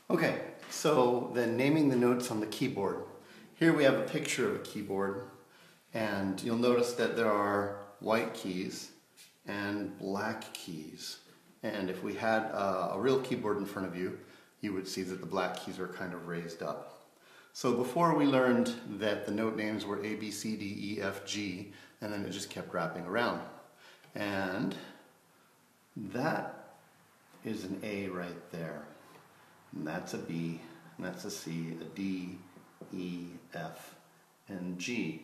Okay, so then naming the notes on the keyboard. Here we have a picture of a keyboard, and you'll notice that there are white keys and black keys. And if we had a real keyboard in front of you, you would see that the black keys are kind of raised up. So before we learned that the note names were A, B, C, D, E, F, G, and then it just kept wrapping around. And that is an A right there. And that's a B, and that's a C, a D, E, F, and G.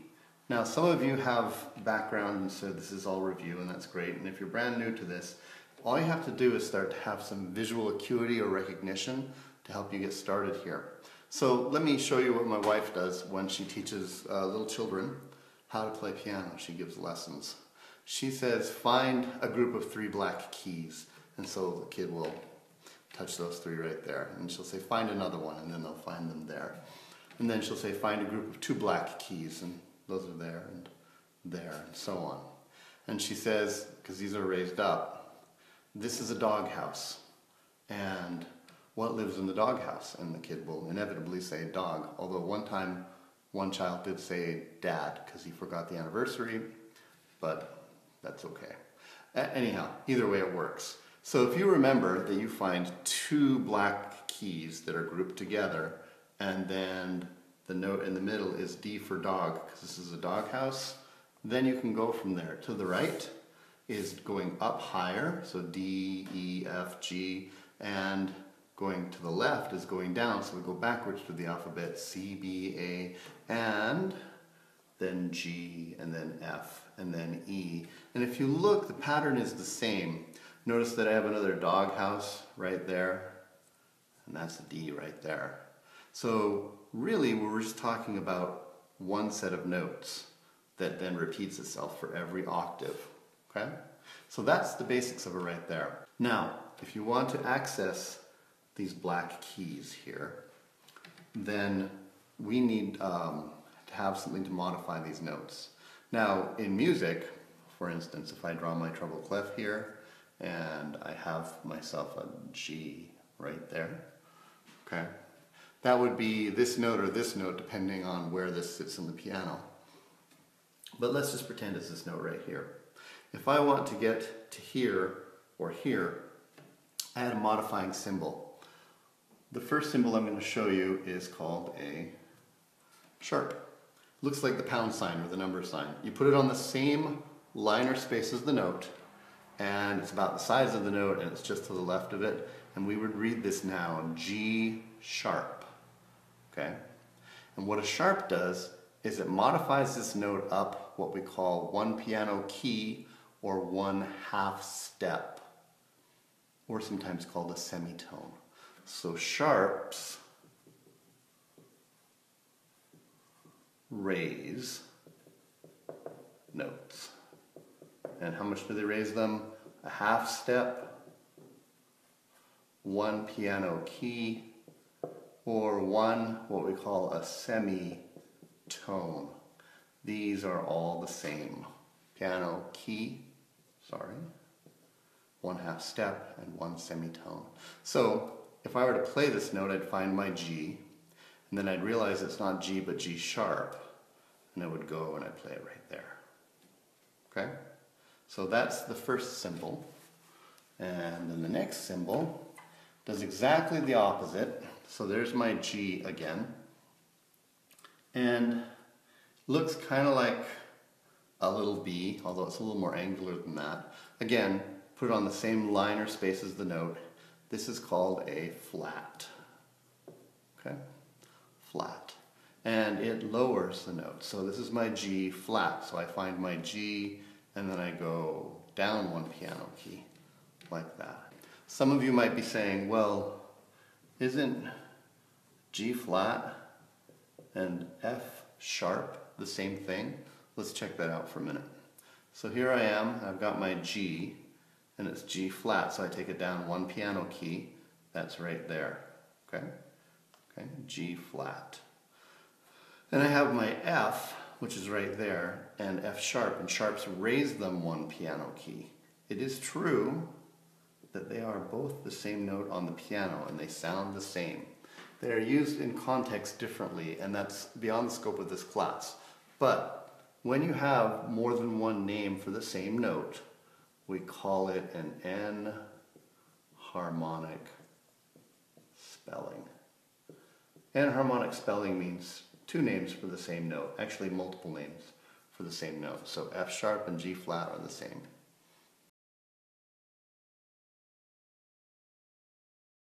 Now some of you have background and so this is all review, and that's great. And if you're brand new to this, all you have to do is start to have some visual acuity or recognition to help you get started here. So let me show you what my wife does when she teaches little children how to play piano. She gives lessons. She says, find a group of 3 black keys. And so the kid will touch those 3 right there. And she'll say, find another one, and then they'll find them there. And then she'll say, find a group of 2 black keys, and those are there, and so on. And she says, because these are raised up, this is a doghouse. And what lives in the doghouse? And the kid will inevitably say dog. Although one time, one child did say dad, because he forgot the anniversary, but that's okay. Anyhow, either way it works. So if you remember that you find 2 black keys that are grouped together, and then the note in the middle is D for dog, because this is a doghouse, then you can go from there. To the right is going up higher, so D, E, F, G, and going to the left is going down, so we go backwards to the alphabet, C, B, A, and then G, and then F, and then E. And if you look, the pattern is the same. Notice that I have another doghouse right there, and that's a D right there. So really we're just talking about one set of notes that then repeats itself for every octave, okay? So that's the basics of it right there. Now, if you want to access these black keys here, then we need to have something to modify these notes. Now, in music, for instance, if I draw my treble clef here, and I have myself a G right there, okay? That would be this note or this note depending on where this sits in the piano. But let's just pretend it's this note right here. If I want to get to here or here, I add a modifying symbol. The first symbol I'm going to show you is called a sharp. Looks like the pound sign or the number sign. You put it on the same line or space as the note, and it's about the size of the note, and it's just to the left of it, and we would read this now, G sharp, okay? And what a sharp does is it modifies this note up what we call 1 piano key or 1/2 step, or sometimes called a semitone. So sharps raise notes. And how much do they raise them? 1/2 step, 1 piano key, or 1 what we call a semitone. These are all the same. Piano key, 1/2 step, and 1 semitone. So if I were to play this note, I'd find my G, and then I'd realize it's not G but G sharp, and I would go and I'd play it right there. Okay? So that's the first symbol. And then the next symbol does exactly the opposite. So there's my G again. And looks kind of like a little B, although it's a little more angular than that. Again, put it on the same line or space as the note. This is called a flat. Okay? Flat. And it lowers the note. So this is my G flat. So I find my G, and then I go down 1 piano key, like that. Some of you might be saying, well, isn't G flat and F sharp the same thing? Let's check that out for a minute. So here I am, I've got my G, and it's G flat, so I take it down 1 piano key, that's right there, okay? Okay, G flat. Then I have my F, which is right there, and F sharp, and sharps raise them 1 piano key. It is true that they are both the same note on the piano and they sound the same. They are used in context differently, and that's beyond the scope of this class. But when you have more than one name for the same note, we call it an enharmonic spelling. Enharmonic spelling means two names for the same note, actually multiple names for the same note. So F sharp and G flat are the same.